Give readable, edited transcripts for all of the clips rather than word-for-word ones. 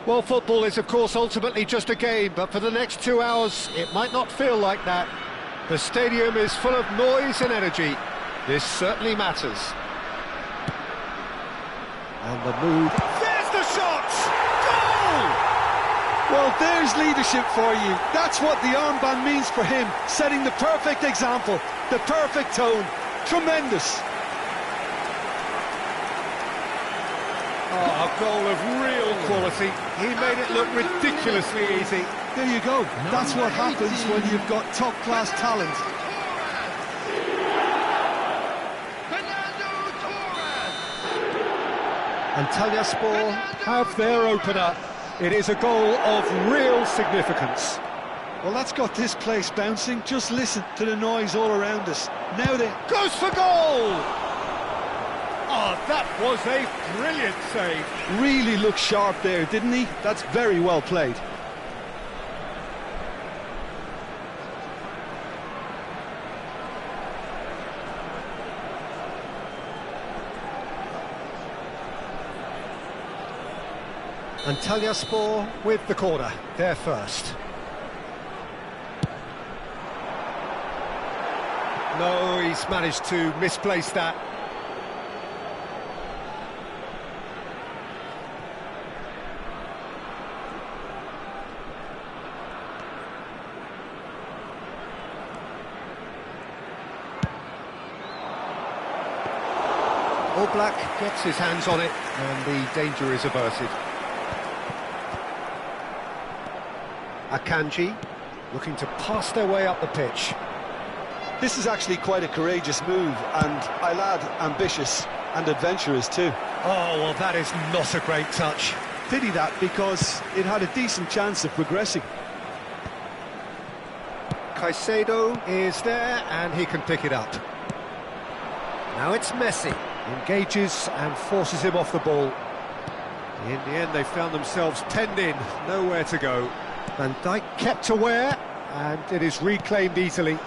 Well, football is, of course, ultimately just a game, but for the next 2 hours, it might not feel like that. The stadium is full of noise and energy. This certainly matters. And the move. There's the shot! Goal! Well, there's leadership for you. That's what the armband means for him, setting the perfect example, the perfect tone. Tremendous. Oh, a goal of real quality. He made it look ridiculously easy. There you go. That's what happens when you've got top-class talent. Antalyaspor have their opener. It is a goal of real significance. Well, that's got this place bouncing. Just listen to the noise all around us. Now then. Goes for goal! Oh, that was a brilliant save. Really looked sharp there, didn't he? That's very well played. Antalyaspor with the corner, they're first. No, he's managed to misplace that. Black gets his hands on it and the danger is averted. Akanji looking to pass their way up the pitch. This is actually quite a courageous move, and I'll add ambitious and adventurous too. Oh, well, that is not a great touch. Pity that, because it had a decent chance of progressing. Caicedo is there and he can pick it up. Now it's Messi. Engages and forces him off the ball. In the end, they found themselves penned in, nowhere to go. Van Dijk kept aware, and it is reclaimed easily.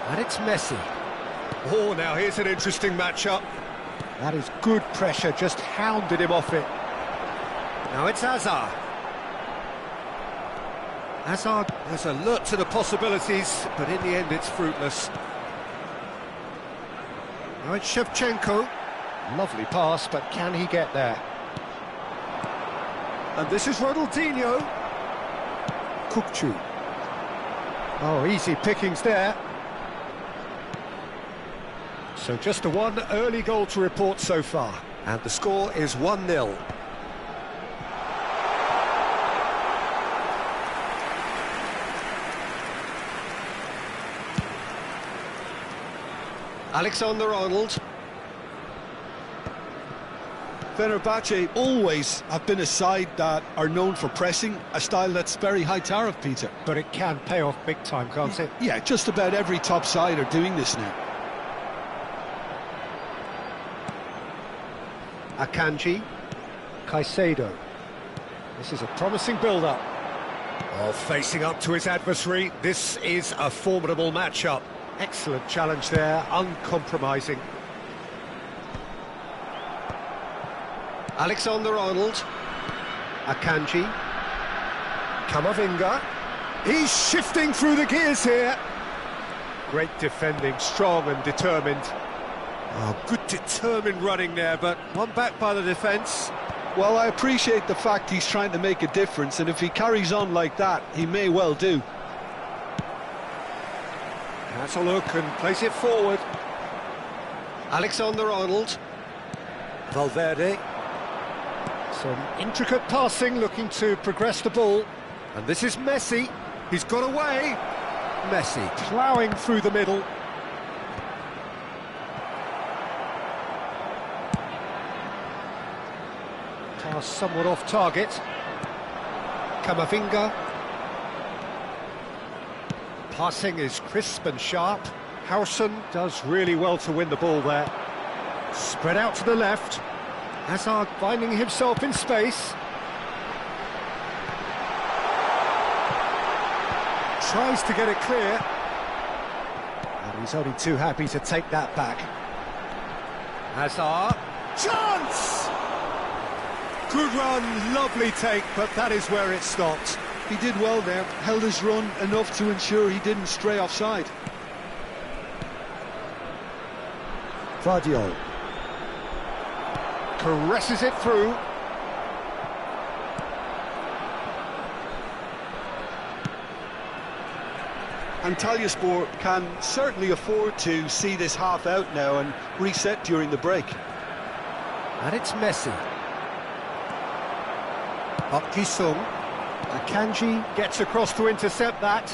And it's Messi. Oh, now here's an interesting matchup. That is good pressure, just hounded him off it. Now it's Hazard. Hazard is alert to the possibilities, but in the end it's fruitless. Now it's Shevchenko. Lovely pass, but can he get there? And this is Ronaldinho. Kukçu. Oh, easy pickings there. So just the one early goal to report so far. And the score is 1-0. Alexander-Arnold. Fenerbahçe always have been a side that are known for pressing, a style that's very high tariff, Peter. But it can pay off big time, can't it? Yeah, just about every top side are doing this now. Akanji. Caicedo. This is a promising build-up. Oh, facing up to his adversary, this is a formidable matchup. Excellent challenge there, uncompromising. Alexander-Arnold. Akanji. Camavinga. He's shifting through the gears here. Great defending, strong and determined. Oh, good determined running there, but one back by the defence. Well, I appreciate the fact he's trying to make a difference, and if he carries on like that, he may well do. Has a look and plays it forward. Alexander-Arnold. Valverde. Some intricate passing, looking to progress the ball. And this is Messi. He's got away. Messi ploughing through the middle. Pass somewhat off target. Camavinga. Passing is crisp and sharp. Howson does really well to win the ball there. Spread out to the left. Hazard finding himself in space. Tries to get it clear. And he's only too happy to take that back. Hazard. Chance! Good run, lovely take, but that is where it stopped. He did well there, held his run enough to ensure he didn't stray offside. Vardiol caresses it through. Antalyaspor can certainly afford to see this half out now and reset during the break. And it's Messi. Up Ji-sung. Akanji gets across to intercept that.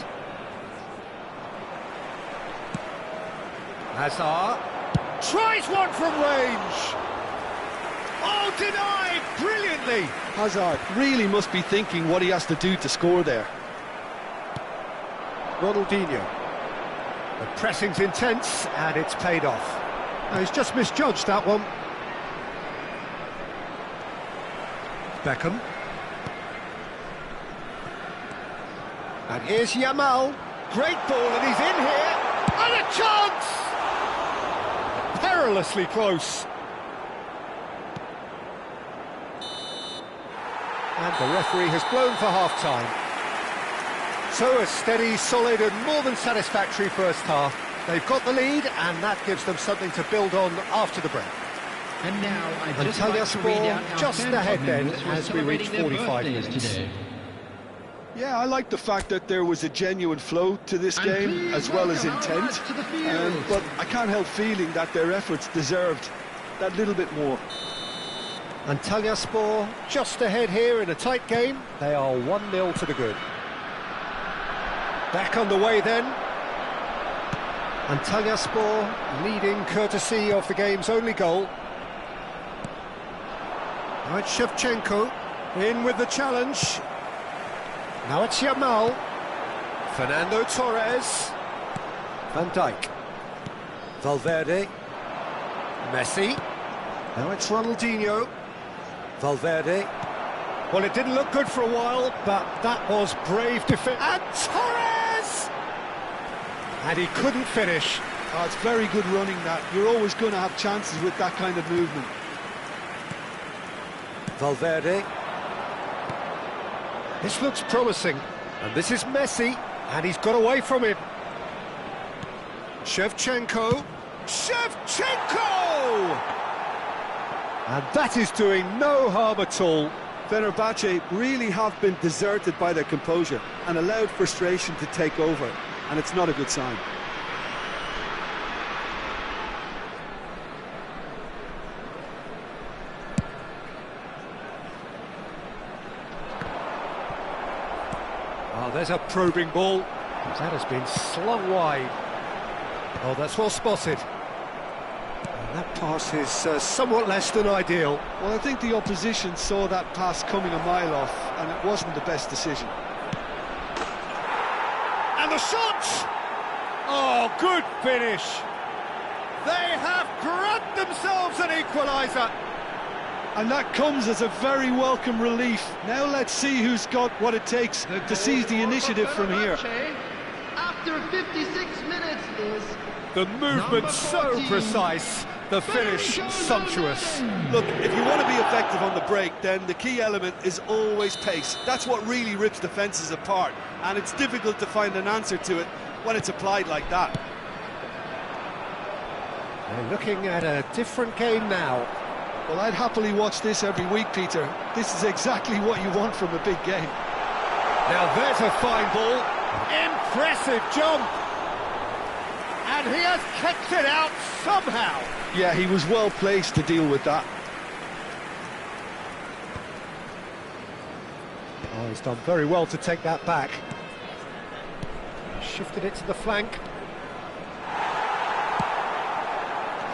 Hazard tries one from range. Oh, denied brilliantly. Hazard really must be thinking what he has to do to score there. Ronaldinho. The pressing's intense and it's paid off. Now, he's just misjudged that one. Beckham. And here's Yamal. Great ball and he's in here. And a chance! Perilously close. And the referee has blown for half-time. So a steady, solid and more than satisfactory first half. They've got the lead and that gives them something to build on after the break. And now I just like to read out our just fan ahead then members who are as we reach celebrating their 45 birthdays minutes. today. Yeah, I like the fact that there was a genuine flow to this And game please as well as welcome our intent. lads to the field. But I can't help feeling that their efforts deserved that little bit more. Antalyaspor just ahead here in a tight game. They are 1-0 to the good. Back on the way then. Antalyaspor leading courtesy of the game's only goal. Now it's Shevchenko in with the challenge. Now it's Yamal. Fernando Torres. Van Dijk. Valverde. Messi. Now it's Ronaldinho. Valverde. Well, it didn't look good for a while, but that was brave defense. And Torres! And he couldn't finish. Oh, it's very good running that. You're always going to have chances with that kind of movement. Valverde. This looks promising. And this is Messi. And he's got away from him. Shevchenko. Shevchenko! And that is doing no harm at all. Fenerbahçe really have been deserted by their composure and allowed frustration to take over, and it's not a good sign. Oh, there's a probing ball. That has been slung wide. Oh, that's well spotted. And that pass is somewhat less than ideal. Well, I think the opposition saw that pass coming a mile off, and it wasn't the best decision. And the shot! Oh, good finish. They have grabbed themselves an equaliser. And that comes as a very welcome relief. Now let's see who's got what it takes to seize the initiative from here. After 56 minutes is... The movement so precise, the finish sumptuous. Look, if you want to be effective on the break, then the key element is always pace. That's what really rips defences apart, and it's difficult to find an answer to it when it's applied like that. They're looking at a different game now. Well, I'd happily watch this every week, Peter. This is exactly what you want from a big game. Now there's a fine ball. Impressive jump. And he has kicked it out somehow. Yeah, he was well placed to deal with that. Oh, he's done very well to take that back. Shifted it to the flank.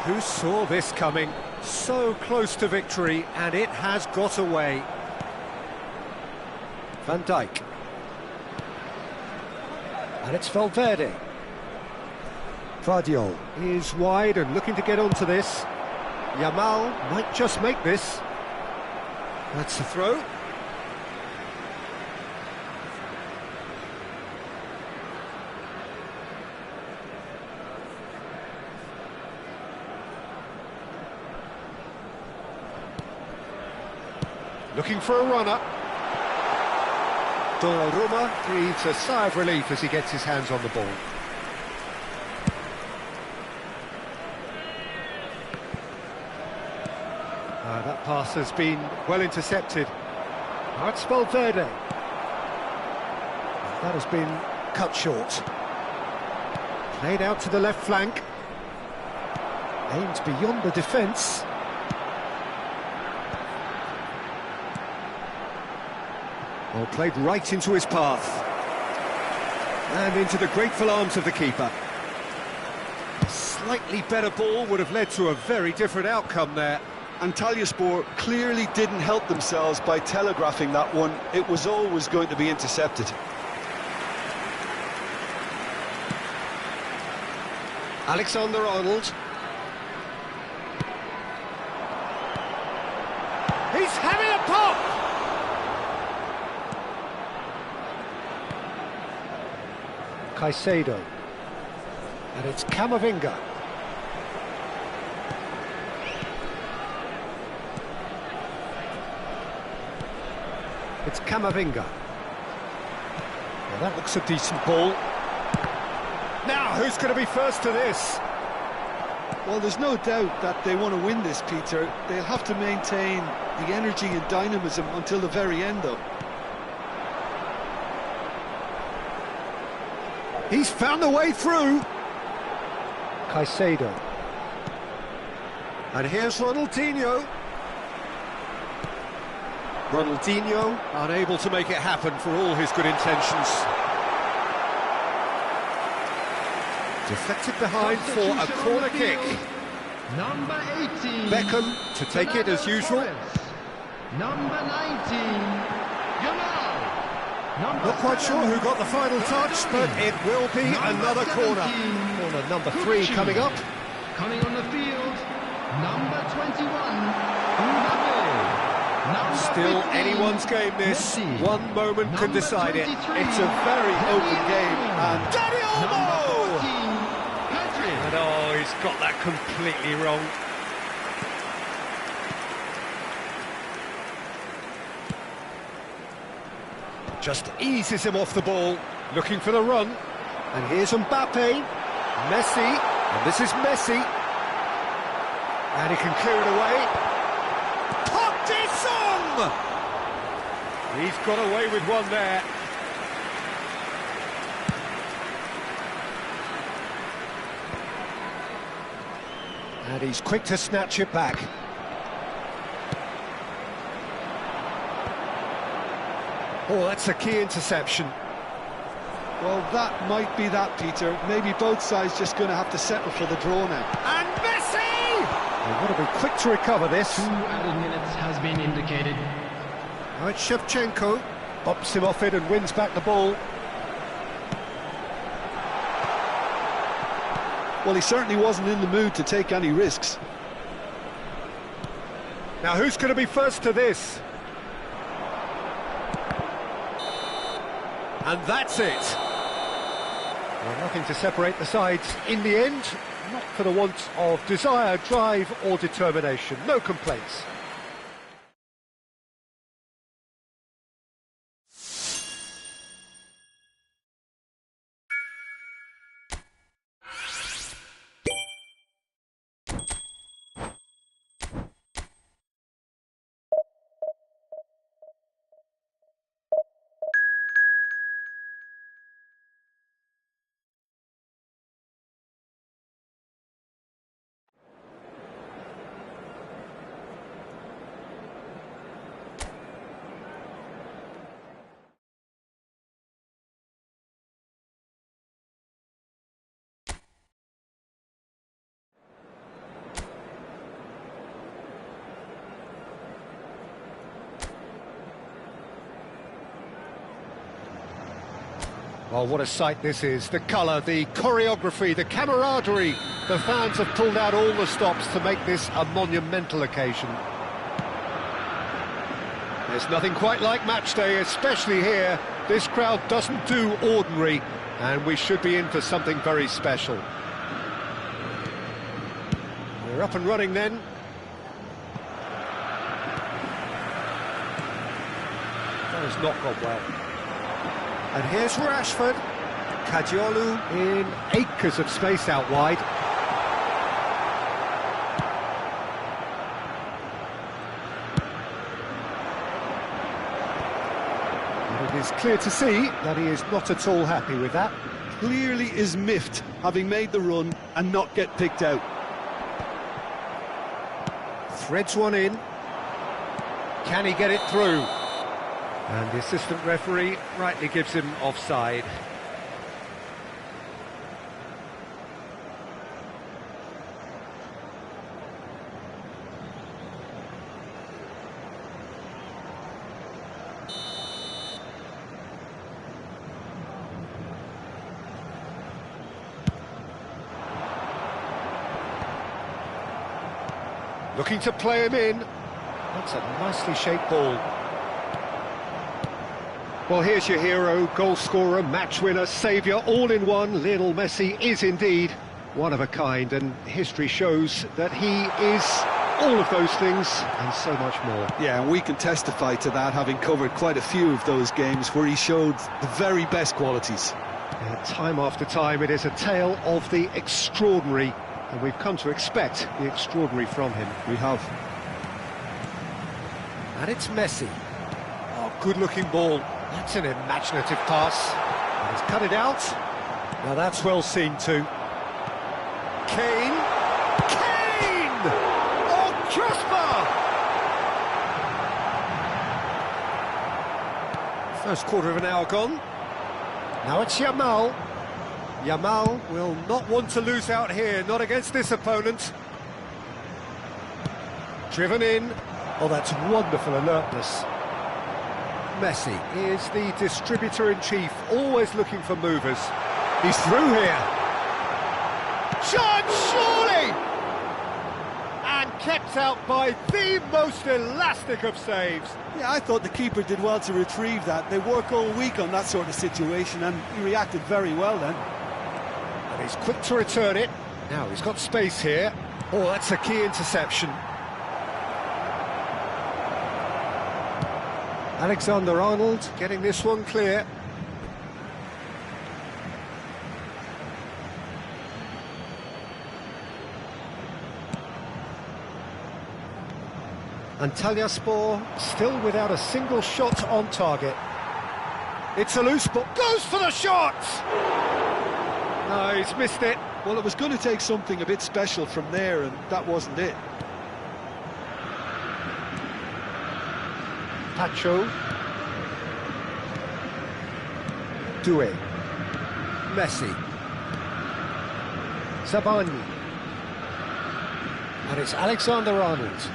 Who saw this coming? So close to victory, and it has got away. Van Dijk. And it's Valverde. Vardiol is wide and looking to get onto this. Yamal might just make this. That's the throw. Looking for a runner. Donnarumma breathes a sigh of relief as he gets his hands on the ball. That pass has been well intercepted. Now it's Valverde. That has been cut short. Played out to the left flank. Aimed beyond the defence. Well, played right into his path. And into the grateful arms of the keeper. A slightly better ball would have led to a very different outcome there. Antalyaspor clearly didn't help themselves by telegraphing that one. It was always going to be intercepted. Alexander-Arnold. He's having a pop! Caicedo. And it's Camavinga. It's Camavinga. Well, that looks a decent ball. Now, who's going to be first to this? Well, there's no doubt that they want to win this, Peter. They'll have to maintain the energy and dynamism until the very end, though. He's found a way through. Caicedo. And here's Ronaldinho. Ronaldinho unable to make it happen for all his good intentions. Deflected behind for a corner kick. Number 18. Beckham to take it as usual. Number 19. Not quite sure who got the final touch, but it will be another corner. Corner number 3 coming up. Coming on the field, number 21. Still anyone's game this. One moment can decide it. It's a very open game. And Daddy Olmo! And oh, he's got that completely wrong. Just eases him off the ball, looking for the run. And here's Mbappe, Messi, and this is Messi. And he can clear it away. Popped it on! He's got away with one there. And he's quick to snatch it back. Oh, that's a key interception. well, that might be that, Peter. Maybe both sides just going to have to settle for the draw now. And Messi! They've got to be quick to recover this. 2 added minutes has been indicated. Now it's Shevchenko, bops him off it and wins back the ball. Well, he certainly wasn't in the mood to take any risks. Now who's going to be first to this? And that's it. Well, nothing to separate the sides in the end, not for the want of desire, drive or determination. No complaints. Well, what a sight this is. The colour, the choreography, the camaraderie. The fans have pulled out all the stops to make this a monumental occasion. There's nothing quite like match day, especially here. This crowd doesn't do ordinary, and we should be in for something very special. We're up and running then. That has not gone well. And here's Rashford. Kadiolu in acres of space out wide. And it is clear to see that he is not at all happy with that. Clearly is miffed, having made the run and not get picked out. Threads one in. Can he get it through? And the assistant referee rightly gives him offside. Looking to play him in. That's a nicely shaped ball. Well, here's your hero, goal scorer, match winner, saviour, all in one. Lionel Messi is indeed one of a kind, and history shows that he is all of those things and so much more. Yeah, and we can testify to that, having covered quite a few of those games where he showed the very best qualities. Yeah, time after time, it is a tale of the extraordinary, and we've come to expect the extraordinary from him. We have. And it's Messi. Oh, good-looking ball. That's an imaginative pass. And he's cut it out. Now that's well seen too. Kane. Kane! Oh, crossbar! First quarter of an hour gone. Now it's Yamal. Yamal will not want to lose out here, not against this opponent. Driven in. Oh, that's wonderful alertness. Messi is the distributor-in-chief, always looking for movers. He's through here. Shot, surely! And kept out by the most elastic of saves. Yeah, I thought the keeper did well to retrieve that. They work all week on that sort of situation, and he reacted very well then. And he's quick to return it. Now he's got space here. Oh, that's a key interception. Alexander-Arnold getting this one clear. Antalyaspor still without a single shot on target. It's a loose ball. Goes for the shot! No, he's missed it. Well, it was going to take something a bit special from there, and that wasn't it. Pacho. Doué. Messi. Zabani. And it's Alexander-Arnold.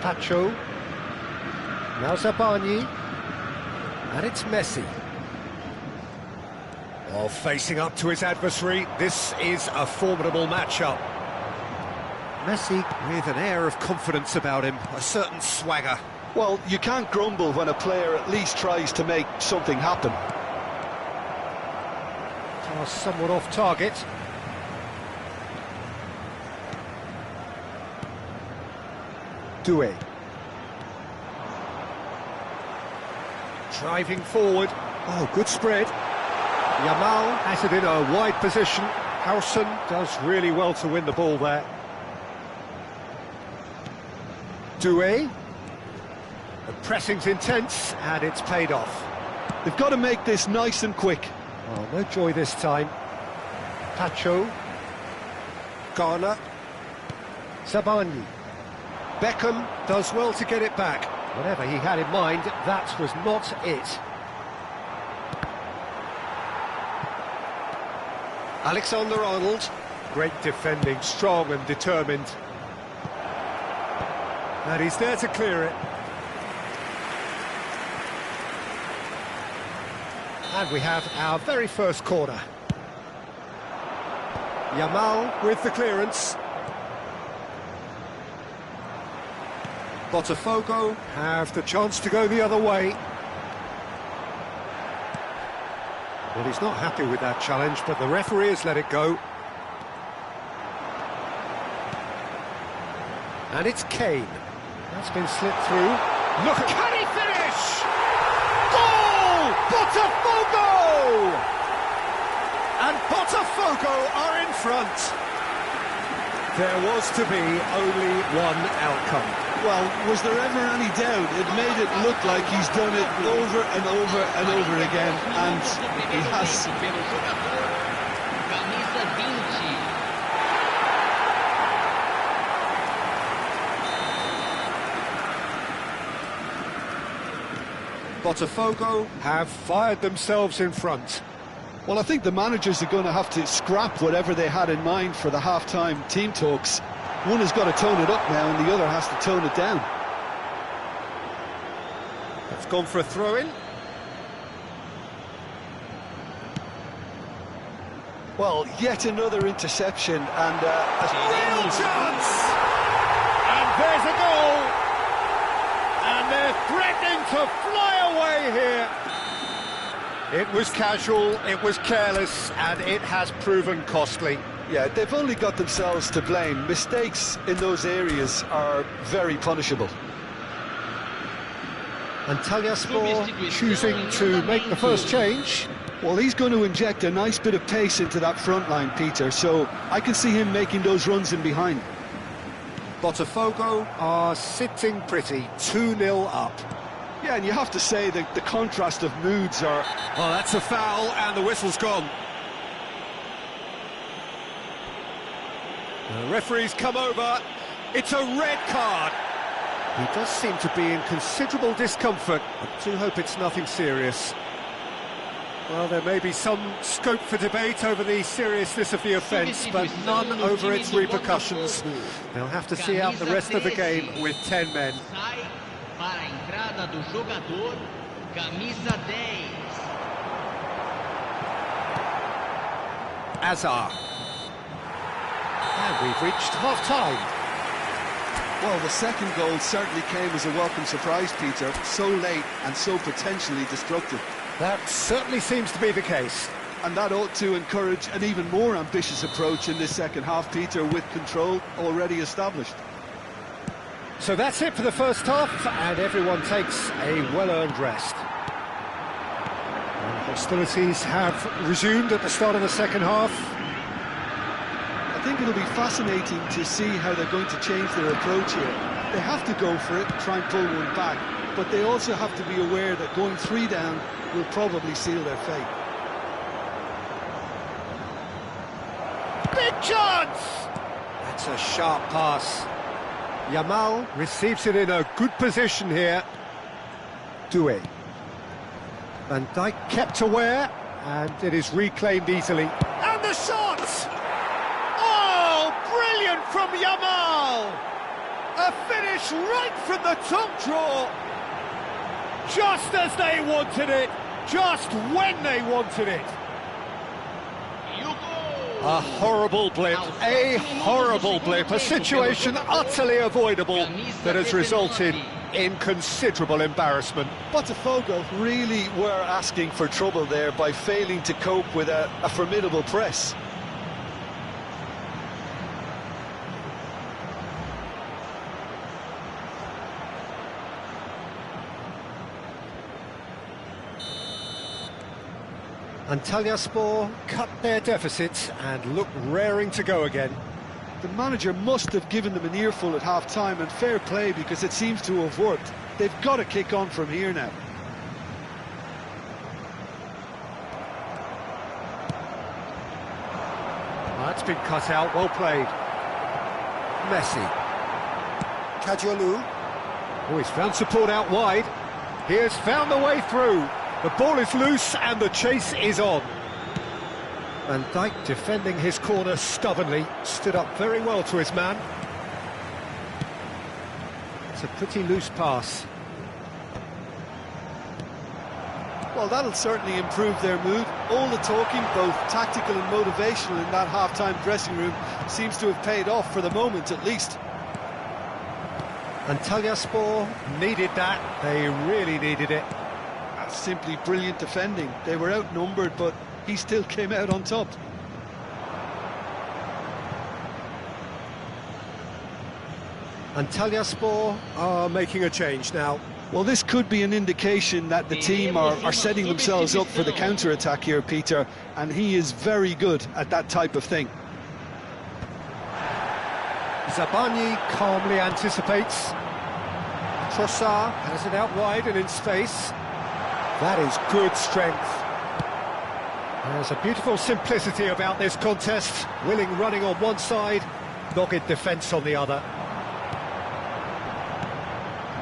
Pacho. Now Zabani. And it's Messi. Oh, facing up to his adversary, this is a formidable matchup. Messi with an air of confidence about him, a certain swagger. Well, you can't grumble when a player at least tries to make something happen. Pass somewhat off target. Doué. Driving forward. Oh, good spread. Yamal has it in a wide position. Howson does really well to win the ball there. Doué. The pressing's intense, and it's paid off. They've got to make this nice and quick. Oh, no joy this time. Pacho. Garner. Zabani. Beckham does well to get it back. Whatever he had in mind, that was not it. Alexander-Arnold. Great defending, strong and determined. And he's there to clear it. And we have our very first corner. Yamal with the clearance. Botafogo have the chance to go the other way. Well, he's not happy with that challenge, but the referee has let it go. And it's Kane. That's been slipped through. Look, can he finish? Goal! Botafogo! And Botafogo are in front. There was to be only one outcome. Well, was there ever any doubt? It made it look like he's done it over and over and over again, and he has. Botafogo have fired themselves in front. Well, I think the managers are going to have to scrap whatever they had in mind for the half-time team talks. One has got to tone it up now, and the other has to tone it down. That's gone for a throw-in. Well, yet another interception, and a Real chance! And there's a goal! And they're threatening to fly away here. It was casual, it was careless, and it has proven costly. Yeah, they've only got themselves to blame. Mistakes in those areas are very punishable. Antalyaspor choosing to make the first change. Well, he's going to inject a nice bit of pace into that front line, Peter, so I can see him making those runs in behind. Botafogo are sitting pretty, 2-0 up. Yeah, and you have to say that the contrast of moods are... Well, that's a foul, and the whistle's gone. The referee's come over. It's a red card. He does seem to be in considerable discomfort. I do hope it's nothing serious. Well, there may be some scope for debate over the seriousness of the offence, but none over its repercussions. They'll have to see out the rest of the game with 10 men. Para a entrada do jogador, camisa 10. Azar. And we've reached half-time. Well, the second goal certainly came as a welcome surprise, Peter. So late and so potentially destructive. That certainly seems to be the case. And that ought to encourage an even more ambitious approach in this second half, Peter, with control already established. So that's it for the first half, and everyone takes a well-earned rest. And hostilities have resumed at the start of the second half. I think it'll be fascinating to see how they're going to change their approach here. They have to go for it, try and pull one back, but they also have to be aware that going 3 down will probably seal their fate. Big chance! That's a sharp pass. Yamal receives it in a good position here. Doué. Van Dijk kept aware, and it is reclaimed easily. And the shot! Oh, brilliant from Yamal! A finish right from the top draw. Just as they wanted it, just when they wanted it. A horrible blip, a situation utterly avoidable that has resulted in considerable embarrassment. Botafogo really were asking for trouble there by failing to cope with a formidable press. Antalyaspor cut their deficit and look raring to go again. The manager must have given them an earful at half-time, and fair play because it seems to have worked. They've got to kick on from here now. That's been cut out, well played. Messi. Kajolu. Oh, he's found support out wide. He has found the way through. The ball is loose and the chase is on. Van Dijk defending his corner stubbornly, stood up very well to his man. It's a pretty loose pass. Well, that'll certainly improve their mood. All the talking, both tactical and motivational, in that half-time dressing room seems to have paid off for the moment, at least. Antalyaspor needed that. They really needed it. That's simply brilliant defending. They were outnumbered, but he still came out on top. Antalyaspor are making a change now. Well, this could be an indication that the team are setting themselves up for the counter-attack here, Peter, and he is very good at that type of thing. Zabani calmly anticipates. Trossard has it out wide and in space. That is good strength. There's a beautiful simplicity about this contest. Willing running on one side, dogged defence on the other.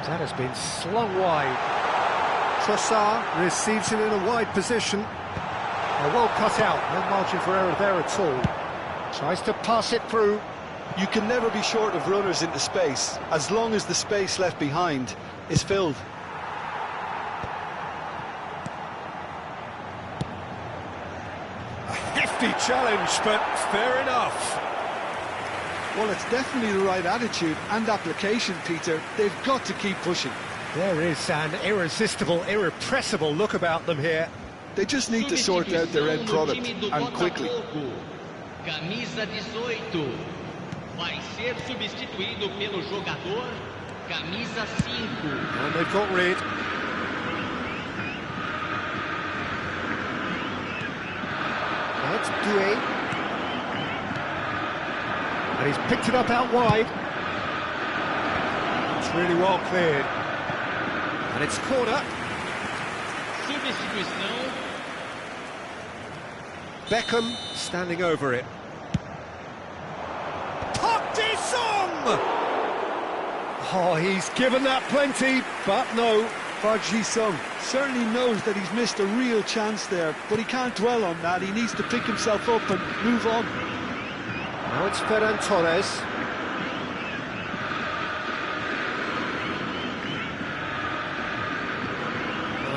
That has been slung wide. Trossard receives it in a wide position. Well cut out, no margin for error there at all. Tries to pass it through. You can never be short of runners into space, as long as the space left behind is filled. A hefty challenge, but fair enough. Well, it's definitely the right attitude and application, Peter. They've got to keep pushing. There is an irresistible, irrepressible look about them here. They just need to sort out their end product, and quickly. Camisa 18. Vai ser substituído pelo jogador camisa 5. And they've got rid. That's Doué. And he's picked it up out wide. It's really well cleared. And it's corner. Substituição. Beckham standing over it. Oh, he's given that plenty, but no. Park Ji-sung certainly knows that he's missed a real chance there, but he can't dwell on that. He needs to pick himself up and move on. Now it's Ferran Torres.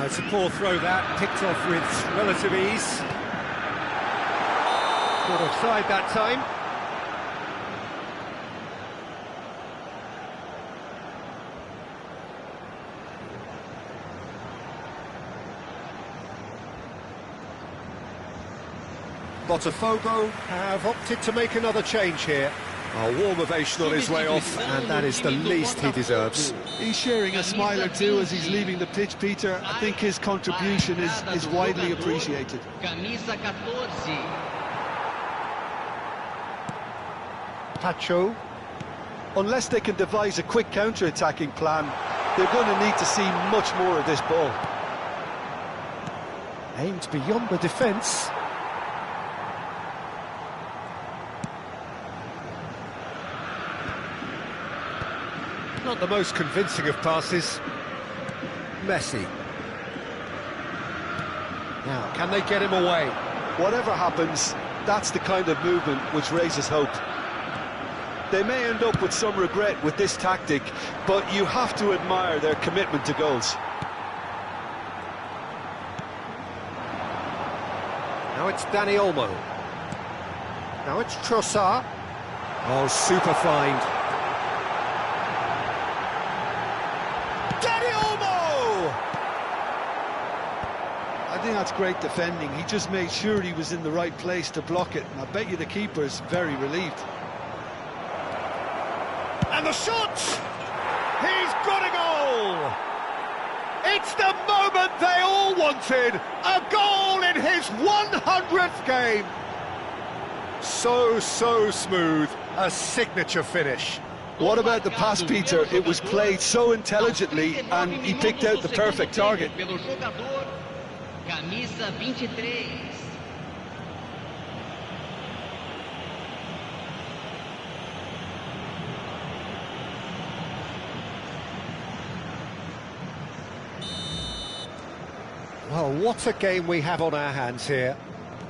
It's a poor throw that, picked off with relative ease. Caught offside that time. Botafogo have opted to make another change here. A warm ovation on his way off, and that is the least he deserves. He's sharing a smile or two as he's leaving the pitch, Peter. I think his contribution is widely appreciated. Camisa 14. Pacho. Unless they can devise a quick counter-attacking plan, they're going to need to see much more of this ball. Aimed beyond the defence. Not the most convincing of passes. Messi. Now, can they get him away? Whatever happens, that's the kind of movement which raises hope. They may end up with some regret with this tactic, but you have to admire their commitment to goals. Now it's Dani Olmo. Now it's Trossard. Oh, super find. I think that's great defending. He just made sure he was in the right place to block it, and I bet you the keeper's very relieved. And the shot! He's got a goal! It's the moment they all wanted! A goal in his 100th game! So smooth, a signature finish. What about the pass, Peter? It was played so intelligently, and he picked out the perfect target. Camisa 23. Well, what a game we have on our hands here.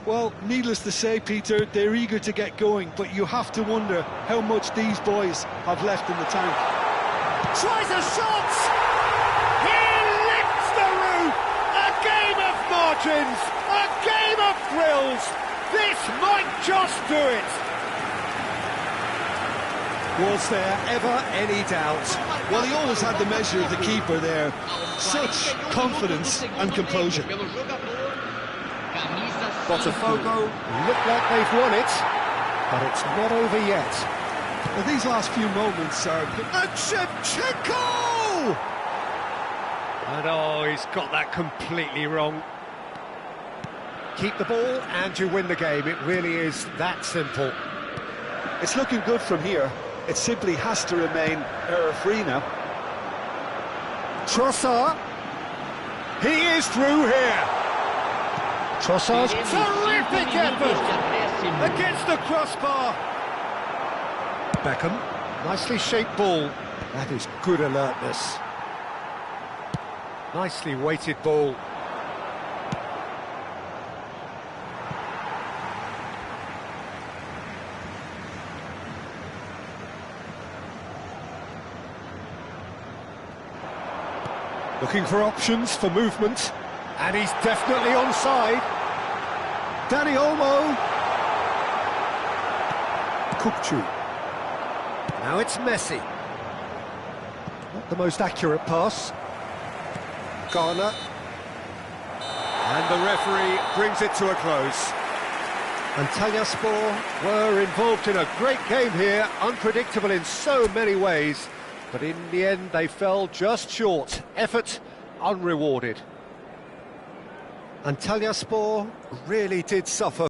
Well, needless to say, Peter, they're eager to get going, but you have to wonder how much these boys have left in the tank. Tries a shot! He lifts the roof! A game of margins! A game of thrills! This might just do it! Was there ever any doubt? Well, he always had the measure of the keeper there. Such confidence and composure. Botafogo look like they've won it, but it's not over yet. Well, these last few moments are... And Shevchenko! And oh, he's got that completely wrong. Keep the ball and you win the game. It really is that simple. It's looking good from here. It simply has to remain error-free now. Trossard. He is through here. Trossard's terrific effort against the crossbar. Beckham, nicely shaped ball. That is good alertness. Nicely weighted ball. Looking for options for movement, and he's definitely onside. Danny Olmo. Kukcu. Now it's Messi. Not the most accurate pass. Garner. And the referee brings it to a close. Antalyaspor were involved in a great game here, unpredictable in so many ways, but in the end they fell just short. Effort unrewarded. Antalyaspor really did suffer.